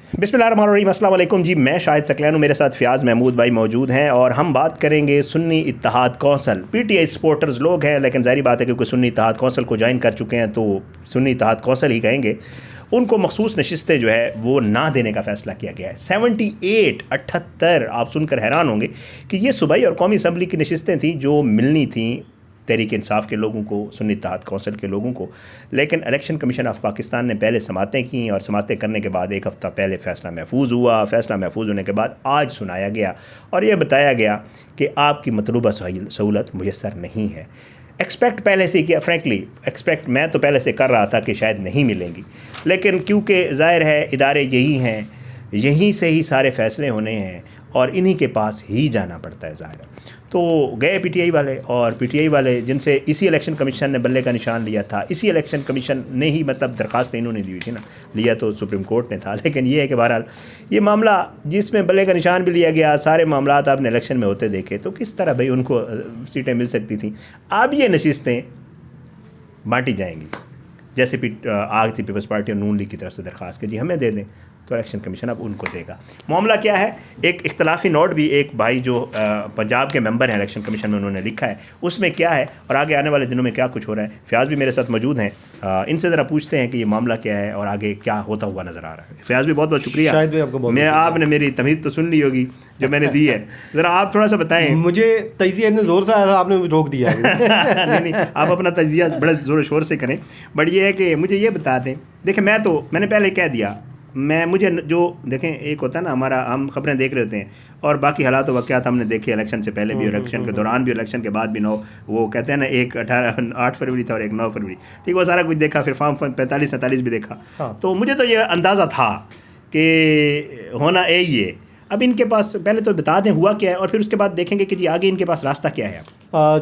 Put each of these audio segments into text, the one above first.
बिस्मिल्लाहिर्रहमानिर्रहीम, अस्सलाम वालेकुम जी। मैं शाहिद सकलैन हूँ, मेरे साथ फ़याज़ महमूद भाई मौजूद हैं और हम बात करेंगे सुन्नी इत्तेहाद कौंसल। पीटीआई सपोर्टर्स लोग हैं, लेकिन ज़ाहिर बात है क्योंकि सुन्नी इत्तेहाद कौंसल को ज्वाइन कर चुके हैं तो सुन्नी इत्तेहाद कौंसल ही कहेंगे। उनको मखसूस नशिस्तें जो है वो ना देने का फ़ैसला किया गया है। 78 आप सुनकर हैरान होंगे कि ये सूबाई और कौमी असम्बली की नशिस्तें थीं जो मिलनी थी तहरीक इंसाफ के लोगों को, सुन्नी इत्तेहाद कौंसल के लोगों को। लेकिन इलेक्शन कमीशन ऑफ पाकिस्तान ने पहले समातें की और समातें करने के बाद एक हफ़्ता पहले फ़ैसला महफूज हुआ। फ़ैसला महफूज होने के बाद आज सुनाया गया और यह बताया गया कि आपकी मतलूबा सहूलत मुयस्सर नहीं है। एक्सपेक्ट पहले से किया, फ्रेंकली एक्सपेक्ट मैं तो पहले से कर रहा था कि शायद नहीं मिलेंगी, लेकिन क्योंकि ज़ाहिर है इदारे यही हैं, यहीं से ही सारे फ़ैसले होने हैं और इन्हीं के पास ही जाना पड़ता है ज़ाहिर है। तो गए पीटीआई वाले, और पीटीआई वाले जिनसे इसी इलेक्शन कमीशन ने बल्ले का निशान लिया था, इसी इलेक्शन कमीशन ने ही मतलब दरख्वास्त इन्होंने दी हुई थी ना, लिया तो सुप्रीम कोर्ट ने था, लेकिन ये है कि बहरहाल ये मामला जिसमें बल्ले का निशान भी लिया गया, सारे मामला आपने इलेक्शन में होते देखे, तो किस तरह भाई उनको सीटें मिल सकती थी। अब ये नशिस्तें बाँटी जाएंगी, जैसे आग थी पीपल्स पार्टी और नून लीग की तरफ से दरख्वास्त कि जी हमें दे दें, तो इलेक्शन कमीशन अब उनको देगा। मामला क्या है, एक इख्तलाफी नोट भी एक भाई जो पंजाब के मेंबर हैं इलेक्शन कमीशन में, उन्होंने लिखा है, उसमें क्या है और आगे आने वाले दिनों में क्या कुछ हो रहा है। फ़याज़ भी मेरे साथ मौजूद हैं, इनसे ज़रा पूछते हैं कि ये मामला क्या है और आगे क्या होता हुआ नज़र आ रहा है। फ़याज़ भी बहुत बहुत शुक्रिया। शायद भी आपको बहुत आपने मेरी तमीज़ तो सुन ली होगी जो मैंने दी है, ज़रा आप थोड़ा सा बताएं। मुझे तजिया इतने ज़ोर से आया था, आपने रोक दिया। नहीं, आप अपना तजिया बड़े ज़ोर शोर से करें, बट ये है कि मुझे ये बता दें। देखें, मैंने पहले कह दिया, मुझे जो देखें, एक होता है ना हमारा, हम खबरें देख रहे होते हैं और बाकी हालात वाक़यात हमने देखे इलेक्शन से पहले भी, इलेक्शन के दौरान भी, इलेक्शन के बाद भी। वो कहते हैं ना, एक 8 फरवरी था और एक 9 फरवरी, ठीक, वो सारा कुछ देखा, फिर फॉर्म 45-47 भी देखा। हाँ। तो मुझे तो ये अंदाज़ा था कि होना यही है। अब इनके पास पहले तो बता दें हुआ क्या है और फिर उसके बाद देखेंगे कि जी आगे इनके पास रास्ता क्या है।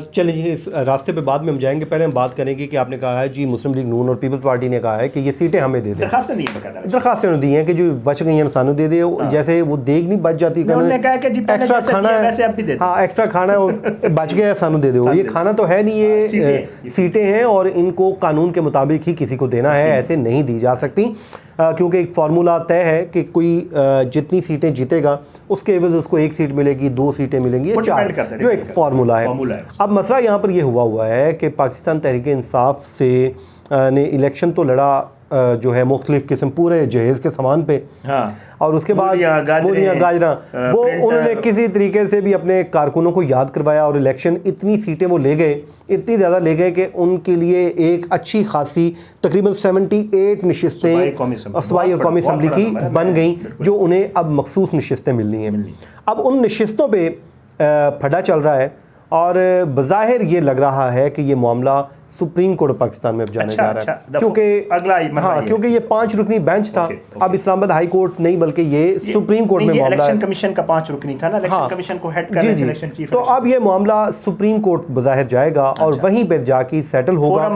चलिए जी, इस रास्ते पे बाद में हम जाएंगे। पहले हम बात करेंगे कि आपने कहा है जी मुस्लिम लीग नून और पीपल्स पार्टी ने कहा है कि ये सीटें हमें दे दें। दरखास्तें दी हैं कि जो बच गई हैं सानू दे दे। जैसे वो देग नहीं बच जाती, एक्स्ट्रा खाना है, हाँ एक्स्ट्रा खाना है और बच गया सानू दे दो। ये खाना तो है नहीं, ये सीटें हैं और इनको कानून के मुताबिक ही किसी को देना है, ऐसे नहीं दी जा सकती। क्योंकि एक फार्मूला तय है कि कोई जितनी सीटें जीतेगा उसके एवज उसको 1 सीट मिलेगी, 2 सीटें मिलेंगी या 4, जो एक फार्मूला है। अब मसला यहाँ पर यह हुआ है कि पाकिस्तान तहरीक इंसाफ से ने इलेक्शन तो लड़ा जो है मुख्तलिफ किस्म पूरे जहेज़ के सामान पे, हाँ, और उसके बाद मूलियाँ गाजरा वो उन्होंने किसी तरीके से भी अपने कारकुनों को याद करवाया और इलेक्शन इतनी सीटें वो ले गए, इतनी ज़्यादा ले गए कि उनके लिए एक अच्छी खासी तकरीबन 78 नशिस्तें सूबाई और कौमी असम्बली की बन गई, जो उन्हें अब मखसूस नशिस्तें मिलनी हैं। अब उन नशिस्तों पर फटा चल रहा है और बज़ाहिर ये लग रहा है कि ये मामला सुप्रीम कोर्ट पाकिस्तान में जाने जा रहा है, क्योंकि क्योंकि ये 5 रुकनी बेंच था। अब इस्लामाबाद हाई कोर्ट नहीं बल्कि ये सुप्रीम कोर्ट में मामला है। इलेक्शन कमीशन का 5 रुकनी था ना, इलेक्शन कमीशन को हेड कर इलेक्शन चीफ। तो अब ये मामला सुप्रीम कोर्ट बज़ाहिर जाएगा और वहीं पर जाके सेटल होगा।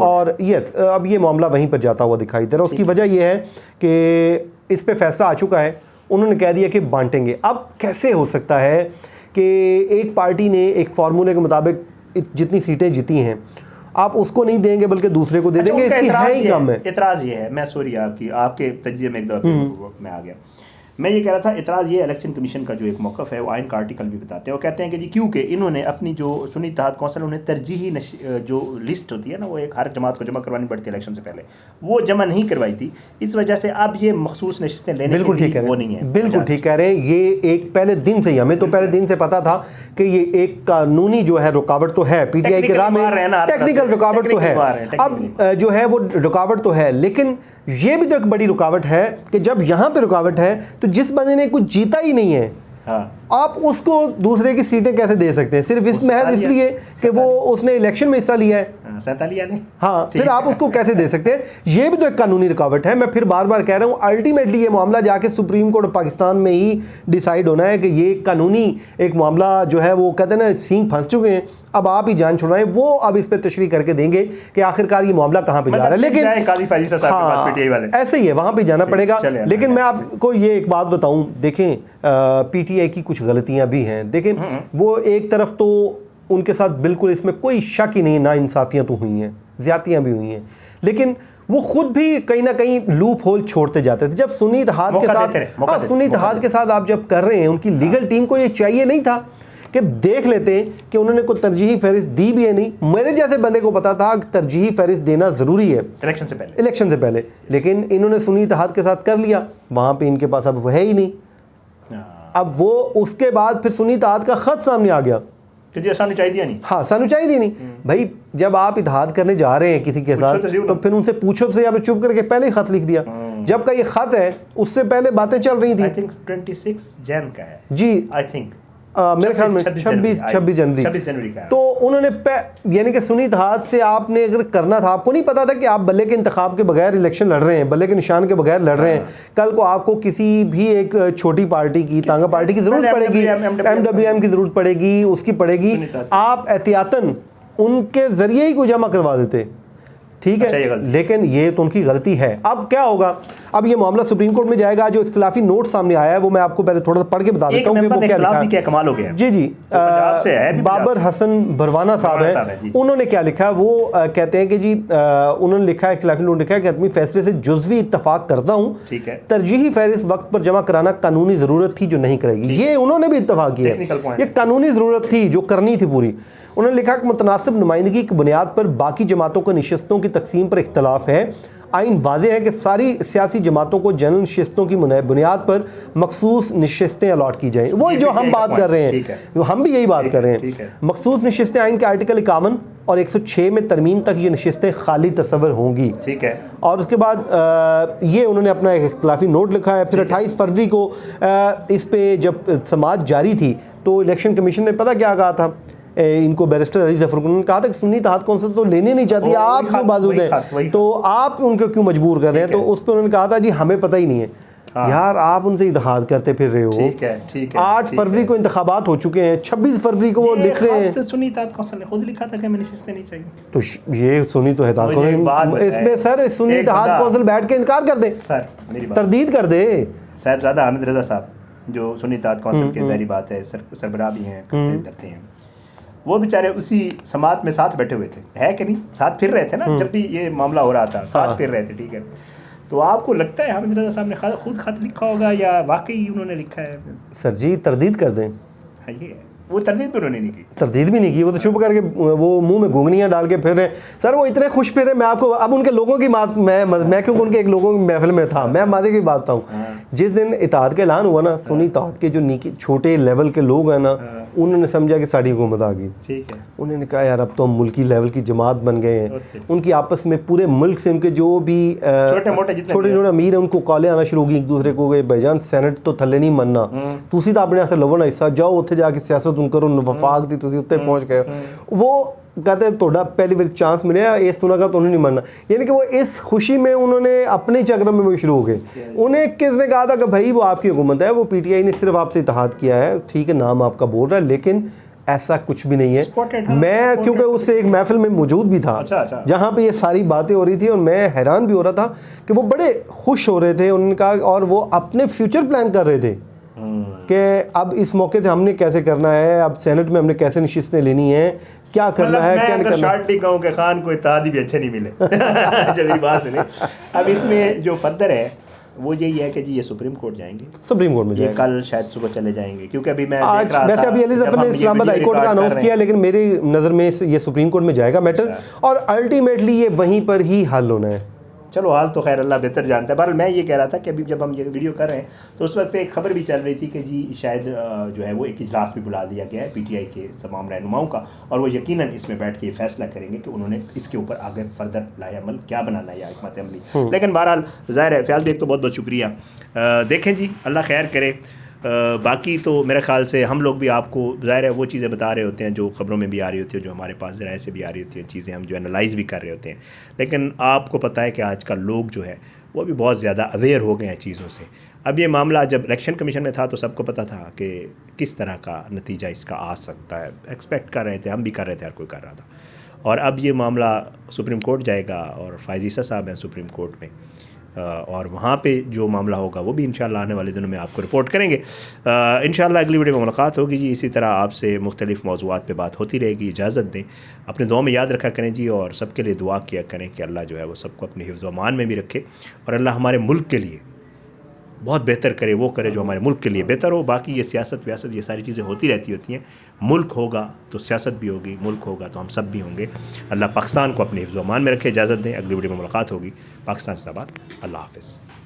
और यस, अब ये मामला वहीं पर जाता हुआ दिखाई दे रहा है। उसकी वजह यह है कि इस पर फैसला आ चुका है, उन्होंने कह दिया कि बांटेंगे। अब कैसे हो सकता है कि एक पार्टी ने एक फार्मूले के मुताबिक जितनी सीटें जीती हैं आप उसको नहीं देंगे बल्कि दूसरे को दे देंगे? इसकी है ही कम है। इतराज़ ये है, मैं सॉरी आपके तजिए में एक दफ़ा मैं आ गया। मैं ये कह रहा था, इतराज़ ये इलेक्शन कमीशन का जो एक मौक़िफ़ है वो आइन का आर्टिकल भी बताते हैं। वो कहते हैं कि जी क्योंकि इन्होंने अपनी जो सुन्नी इत्तेहाद कौंसल, उन्हें तरजीही जो लिस्ट होती है ना, वो एक हर जमात को जमा करवानी पड़ती है इलेक्शन से पहले, वो जमा नहीं करवाई थी। इस वजह से अब ये मखसूस नशिस्तें लेने बिल्कुल ठीक है, वो नहीं है। बिल्कुल ठीक कह रहे हैं। ये एक पहले दिन से ही, हमें तो पहले दिन से पता था कि ये एक कानूनी जो है रुकावट तो है, पीटीआई के राह में टेक्निकल रुकावट तो है। अब जो है वो रुकावट तो है, लेकिन ये भी तो एक बड़ी रुकावट है कि जब यहाँ पे रुकावट है तो जिस बंदे ने कुछ जीता ही नहीं है, हाँ, आप उसको दूसरे की सीटें कैसे दे सकते हैं? सिर्फ इस महज इसलिए कि वो उसने इलेक्शन में हिस्सा लिया है, हाँ, फिर आप उसको कैसे दे सकते हैं? ये भी तो एक कानूनी रुकावट है। मैं फिर बार बार कह रहा हूँ, अल्टीमेटली ये मामला जाके सुप्रीम कोर्ट पाकिस्तान में ही डिसाइड होना है कि ये कानूनी एक मामला जो है, वो कहते हैं ना सींग फंस चुके हैं, अब आप ही जान छुड़वाएं। वो अब इस पर तशरीह करके देंगे कि आखिरकार ये मामला कहाँ पे जा रहा है। लेकिन हाँ, ऐसे ही है, वहाँ पे जाना पड़ेगा। लेकिन मैं आपको ये एक बात बताऊँ, देखें पीटीआई की कुछ गलतियाँ भी हैं। देखें, वो एक तरफ तो उनके साथ बिल्कुल इसमें कोई शक ही नहीं, ना इंसाफियाँ तो हुई हैं, ज़्यादतियाँ भी हुई हैं, लेकिन वो खुद भी कहीं ना कहीं लूप होल छोड़ते जाते थे। जब सुन्नी इत्तेहाद के साथ सुन्नी इत्तेहाद के साथ आप जब कर रहे हैं, उनकी लीगल टीम को ये चाहिए नहीं था कि देख लेते हैं कि उन्होंने कोई तरजीही फहरिस्त दी भी है नहीं। मेरे जैसे बंदे को पता था कि तरजीही फहरिस्त देना ज़रूरी है इलेक्शन से पहले, लेकिन इन्होंने सुन्नी इत्तेहाद के साथ कर लिया, वहाँ पे इनके पास अब वो है ही नहीं। अब वो उसके बाद फिर सुन्नी इत्तेहाद का ख़त सामने आ गया कि सानू चाहिए नहीं। हाँ, सानू चाहिए नहीं। भाई जब आप इत्तेहाद करने जा रहे हैं किसी के साथ तो फिर उनसे पूछो से, या चुप करके पहले ही खत लिख दिया। जब का ये खत है उससे पहले बातें चल रही थी। आई थिंक 26 जन का है जी, आई थिंक मेरे ख्याल में 26 जनवरी का। तो उन्होंने यानी कि सुन्नी इत्तेहाद से आपने अगर करना था, आपको नहीं पता था कि आप बल्ले के इंतखाब के बगैर इलेक्शन लड़ रहे हैं, बल्ले के निशान के बगैर लड़ रहे हैं। कल को आपको किसी भी एक छोटी पार्टी की, तांगा पार्टी की जरूरत पड़ेगी, MWM की जरूरत पड़ेगी, उसकी पड़ेगी, आप एहतियातन उनके जरिए ही को जमा करवा देते, ठीक है। लेकिन ये तो उनकी गलती है। अब क्या होगा, अब ये मामला सुप्रीम कोर्ट में जाएगा। जो इख्तिलाफी नोट सामने आया है वो मैं आपको पहले थोड़ा सा पढ़ के बता देता हूँ कि वो क्या लिखा है। क्या कमाल हो गया। जी जी, बाबर हसन भरवाना साहब है, उन्होंने क्या लिखा है वो कहते हैं कि जी उन्होंने लिखा है, इख्तिलाफी नोट लिखा है कि अपनी फैसले से जुज़वी इत्तफाक करता हूँ, तरजीही फहरिस्त वक्त पर जमा कराना कानूनी ज़रूरत थी जो नहीं करेगी। ये उन्होंने भी इत्तफाक किया, ये कानूनी ज़रूरत थी जो करनी थी पूरी। उन्होंने लिखा कि मुतनासिब नुमाइंदगी की बुनियाद पर बाकी जमातों को नशिस्तों की तकसीम पर इख्तलाफ है। आइन वाज़ेह है कि सारी सियासी जमातों को जनरल नशिस्तों की बुनियाद पर मखसूस नशिस्तें अलॉट की जाएँ। वही जो हम बात कर रहे हैं, हम भी यही बात कर रहे हैं। मखसूस नशिस्तें आइन के आर्टिकल 51 और 106 में तरमीम तक ये नशिस्तें खाली तस्वर होंगी, ठीक है। और उसके बाद ये उन्होंने अपना एक इख्तिलाफी नोट लिखा है। फिर 28 फरवरी को इस पे जब समाअत जारी थी तो इलेक्शन कमीशन ने पता क्या कहा था, इनको बैरिस्टर अली ज़फ़र ने कहा था कि सुन्नी इत्तेहाद कौंसिल तो लेने नहीं चाहती, आप क्यों बाजूद हैं, तो आप उनको क्यों मजबूर कर रहे हैं। तो उस पर उन्होंने कहा था जी हमें पता ही नहीं है। यार आप उनसे इत्तेहाद करते फिर रहे हो। ठीक है 8 फरवरी को इंतखाबात हो चुके हैं, 26 फरवरी को वो लिख रहे हैं सुन्नी इत्तेहाद कौंसिल ने खुद लिखा था कि हमें नशिस्तें नहीं चाहिए। तो ये सुन्नी तो इत्तेहाद कौंसिल, इसमें सर सुन्नी इत्तेहाद कौंसिल बैठ के इनकार कर दे, सर तरदीद कर दे। साहबजादा हामिद रज़ा साहब जो सुन्नी इत्तेहाद कौंसिल के ज़ाहिर बात है सरबराह भी हैं, करते हैं, वो बेचारे उसी समात में साथ बैठे हुए थे, है कि नहीं, साथ फिर रहे थे ना, जब भी ये मामला हो रहा था साथ फिर रहे थे, ठीक है। तो आपको लगता है हामिद रज़ा साहब ने खुद खत लिखा होगा या वाकई उन्होंने लिखा है? सर जी तरदीद कर दें। हाँ, ये वो तरदीद भी उन्होंने नहीं की, तरदीद भी नहीं की, वो तो चुप करके वो मुंह में घुंघनियाँ डाल के फिर रहे। सर वो इतने खुश फिर रहे, मैं आपको अब उनके लोगों की बात मैं क्योंकि उनके एक लोगों की महफिल में था, मैं मादे की बात बताऊँ। जिस दिन इत्तेहाद का ऐलान हुआ ना, सुन्नी इत्तेहाद के जो नीचे छोटे लेवल के लोग हैं ना, उन्होंने समझा कि साड़ी हुकूमत आ गई, ठीक है। उन्होंने कहा यार अब तो हम मुल्की लेवल की जमात बन गए हैं। उनकी आपस में पूरे मुल्क से उनके जो भी छोटे अमीर हैं उनको कॉलें आना शुरू होगी एक दूसरे को, गए भाईजान सैनेट तो थले नहीं मनना, तुसी तो अपने यहाँ से लवो ना हिस्सा जाओ उत्थे जाके सियासत करो, वफाक दी तुसी उत्ते पहुँच गए। वो कहते थोड़ा पहली बार चांस मिले इस तुना का तो नहीं मनना, यानी कि वो इस खुशी में उन्होंने अपने चक्र में शुरू हो गए। उन्हें किसने कहा था कि भाई वो आपकी हुकूमत है, वो PTI ने सिर्फ आपसे इत्तेहाद किया है, ठीक है नाम आपका बोल रहा है, लेकिन ऐसा कुछ भी नहीं है। मैं क्योंकि उससे एक महफिल में मौजूद भी था जहाँ पे ये सारी बातें हो रही थी और मैं हैरान भी हो रहा था कि वो बड़े खुश हो रहे थे उनका, और वो अपने फ्यूचर प्लान कर रहे थे कि अब इस मौके से हमने कैसे करना है, अब सेनेट में हमने कैसे नशिस्तें लेनी है, क्या करना है, क्या नहीं करना है। कहूँ कि खान को इत्तेहादी भी अच्छे नहीं मिले जब ये बात सुनी। अब इसमें जो फर्दर है वो यही है कि जी ये सुप्रीम कोर्ट जाएंगे, सुप्रीम कोर्ट में जाएंगे, कल शायद सुबह चले जाएंगे, क्योंकि अभी मैं आज वैसे अभी अली ज़फ़र ने इस्लामाबाद हाई कोर्ट का अनाउंस किया, लेकिन मेरी नज़र में ये सुप्रीम कोर्ट में जाएगा मैटर, और अल्टीमेटली ये वहीं पर ही हल होना है। चलो हाल तो खैर अल्लाह बेहतर जानता है। बहरहाल मैं ये कह रहा था कि अभी जब हम ये वीडियो कर रहे हैं तो उस वक्त एक खबर भी चल रही थी कि जी शायद जो है वो एक इजलास भी बुला दिया गया है PTI के तमाम रहनुमाओं का, और वो यकीनन इसमें बैठ के ये फैसला करेंगे कि उन्होंने इसके ऊपर आगे फर्दर लाएअमल क्या बनाना है या हिकमत अमली। लेकिन बहरहाल ज़ाहिर है फ़ियाल बेग तो बहुत बहुत शुक्रिया। देखें जी अल्लाह खैर करे। बाकी तो मेरे ख़्याल से हम लोग भी आपको ज़ाहिर है वो चीज़ें बता रहे होते हैं जो ख़बरों में भी आ रही होती है, जो हमारे पास ज़राए से भी आ रही होती हैं चीज़ें, हम जो एनालाइज़ भी कर रहे होते हैं। लेकिन आपको पता है कि आजकल लोग जो है वो भी बहुत ज़्यादा अवेयर हो गए हैं चीज़ों से। अब ये मामला जब इलेक्शन कमीशन में था तो सबको पता था कि किस तरह का नतीजा इसका आ सकता है, एक्सपेक्ट कर रहे थे, हम भी कर रहे थे, हर कोई कर रहा था। और अब ये मामला सुप्रीम कोर्ट जाएगा और फ़ायज़ ईसा साहब हैं सुप्रीम कोर्ट में, और वहाँ पे जो मामला होगा वो भी इंशाल्लाह आने वाले दिनों में आपको रिपोर्ट करेंगे। इंशाल्लाह अगली वीडियो में मुलाकात होगी जी। इसी तरह आपसे मुख्तलिफ़ मौज़ूआत पे बात होती रहेगी। इजाज़त दें, अपने दुआ में याद रखा करें जी, और सबके लिए दुआ किया करें कि अल्लाह जो है वो सबको अपने हिफ्ज़ व अमान में भी रखे, और अल्लाह हमारे मुल्क के लिए बहुत बेहतर करे, वो करे जो हमारे मुल्क के लिए बेहतर हो। बाकी ये सियासत व्यासत ये सारी चीज़ें होती रहती हैं। मुल्क होगा तो सियासत भी होगी, मुल्क होगा तो हम सब भी होंगे। अल्लाह पाकिस्तान को अपने हिफ्ज़ व अमान में रखे। इजाज़त दें, अगली वीडियो में मुलाकात होगी। पाकिस्तान जिंदाबाद। अल्लाह हाफ़िज़।